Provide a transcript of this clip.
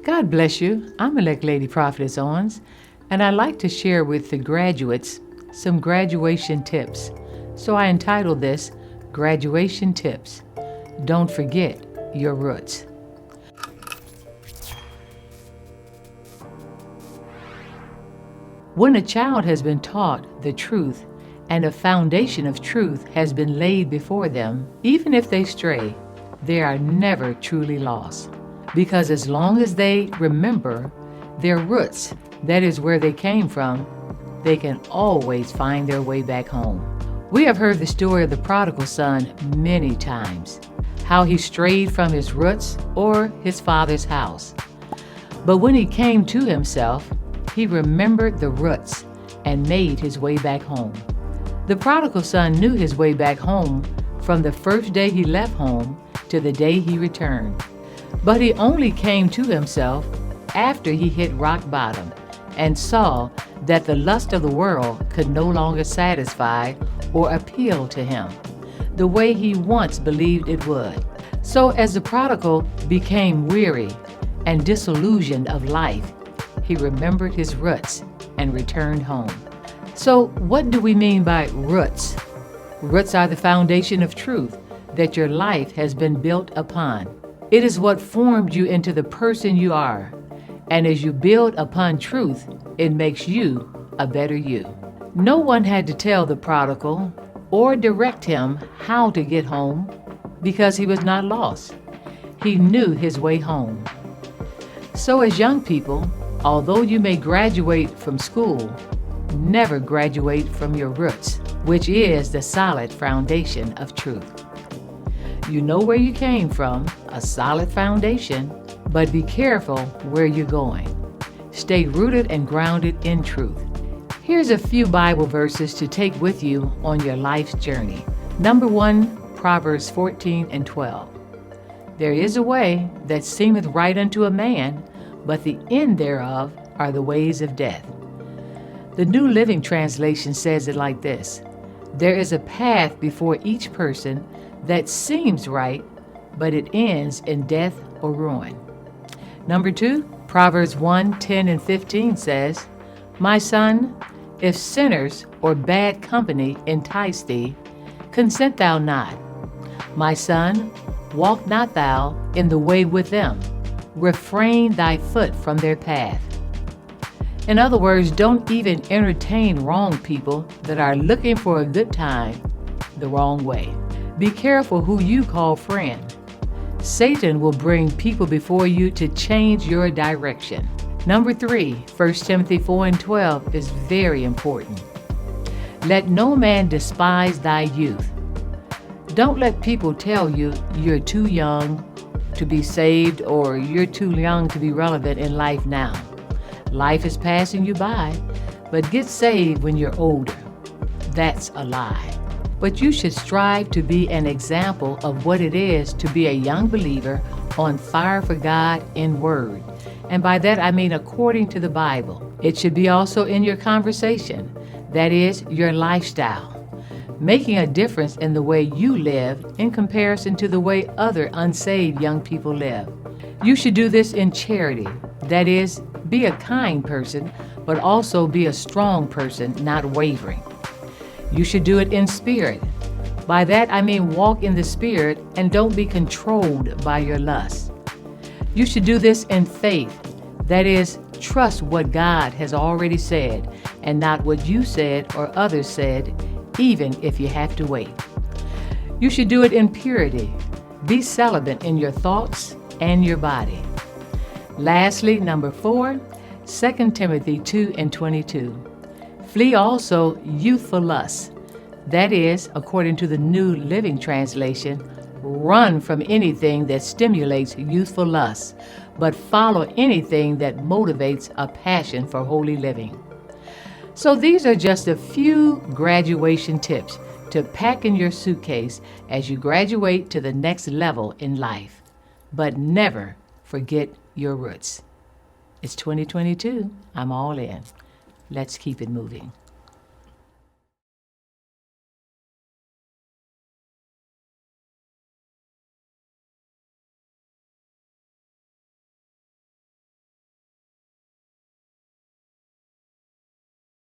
God bless you. I'm Elect Lady Prophetess Owens, and I'd like to share with the graduates some graduation tips. So I entitled this Graduation Tips. Don't forget your roots. When a child has been taught the truth and a foundation of truth has been laid before them, even if they stray, they are never truly lost. Because as long as they remember their roots, that is where they came from, they can always find their way back home. We have heard the story of the prodigal son many times, how he strayed from his roots or his father's house. But when he came to himself, he remembered the roots and made his way back home. The prodigal son knew his way back home from the first day he left home to the day he returned. But he only came to himself after he hit rock bottom and saw that the lust of the world could no longer satisfy or appeal to him the way he once believed it would. So as the prodigal became weary and disillusioned of life, he remembered his roots and returned home. So what do we mean by roots? Roots are the foundation of truth that your life has been built upon. It is what formed you into the person you are. And as you build upon truth, it makes you a better you. No one had to tell the prodigal or direct him how to get home because he was not lost. He knew his way home. So as young people, although you may graduate from school, never graduate from your roots, which is the solid foundation of truth. You know where you came from, a solid foundation, but be careful where you're going. Stay rooted and grounded in truth. Here's a few Bible verses to take with you on your life's journey. Number 1, Proverbs 14:12. There is a way that seemeth right unto a man, but the end thereof are the ways of death. The New Living Translation says it like this: there is a path before each person that seems right, but it ends in death or ruin. Number 2, Proverbs 1:10-15 says, My son, if sinners or bad company entice thee, consent thou not. My son, walk not thou in the way with them. Refrain thy foot from their path. In other words, don't even entertain wrong people that are looking for a good time the wrong way. Be careful who you call friend. Satan will bring people before you to change your direction. Number 3, 1 Timothy 4:12 is very important. Let no man despise thy youth. Don't let people tell you you're too young to be saved or you're too young to be relevant in life now. Life is passing you by, but get saved when you're older. That's a lie. But you should strive to be an example of what it is to be a young believer on fire for God in word. And by that I mean according to the Bible. It should be also in your conversation, that is, your lifestyle, making a difference in the way you live in comparison to the way other unsaved young people live. You should do this in charity, that is, be a kind person, but also be a strong person, not wavering. You should do it in spirit. By that I mean walk in the spirit and don't be controlled by your lust. You should do this in faith. That is, trust what God has already said and not what you said or others said, even if you have to wait. You should do it in purity. Be celibate in your thoughts and your body. Lastly, number 4, 2 Timothy 2:22. Flee also youthful lusts. That is, according to the New Living Translation, run from anything that stimulates youthful lusts, but follow anything that motivates a passion for holy living. So these are just a few graduation tips to pack in your suitcase as you graduate to the next level in life. But never forget your roots. It's 2022. I'm all in. Let's keep it moving.